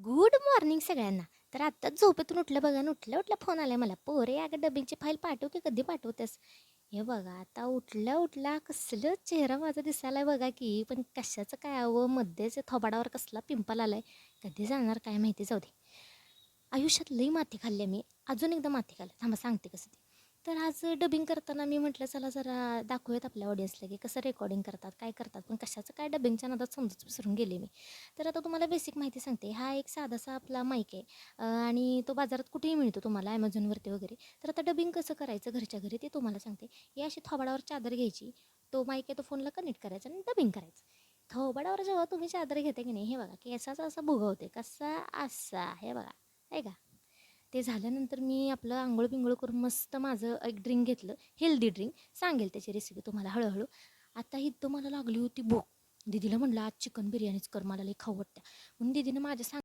Good morning सगळ्यांना. तर आत्ताच झोपेतून उठलं बघा आणि उठल्या उठल्या फोन आलाय मला. "पोरे अगं डबिंगची फाईल पाठव की कधी पाठवतेस?" हे बघा आता उठल्या उठल्या कसलं चेहरा माझा दिसायलाय बघा की. पण कशाचं काय अहो मध्येच थोबाडावर कसला पिंपल आलाय. कधी जाणार काय माहिती जाऊ दे. आयुष्यात लई माती खाल्ली आहे मी. अजून एकदा माती खाल्ली. थांबा सांगते कसं ते. तर आज डबिंग करताना मी म्हटलं चला जरा दाखवूयात आपल्या ऑडियन्सला की कसं रेकॉर्डिंग करतात, काय करतात. पण कशाचं काय डबिंगच्या नादात समजूच विसरून गेले मी. तर आता तुम्हाला बेसिक माहिती सांगते. हा एक साधासा आपला माईक आहे आणि तो बाजारात कुठेही मिळतो तुम्हाला Amazonवरती वगैरे. तर आता डबिंग कसं करायचं घरच्या घरी ते तुम्हाला सांगते. ही अशी थोबाडावर चादर घ्यायची. तो माईक आहे तो फोनला कनेक्ट करायचा आणि डबिंग करायचं. थोबाडावर जेव्हा तुम्ही चादर घेते की नाही हे बघा केसाचा असा भुगवते कसा असा हे बघा आहे का. ते झाल्यानंतर मी आपलं आंघोळ-बिंघोळ करून मस्त माझं एक ड्रिंक घेतलं, हेल्दी ड्रिंक. सांगेल त्याची रेसिपी तुम्हाला हळू-हळू. आता इथं मला लागली होती भूक. दीदीला म्हटलं, "आज चिकन बिर्याणीच कर, मला लई खाऊ वाटत्या." म्हणून दीदीनं माझ्या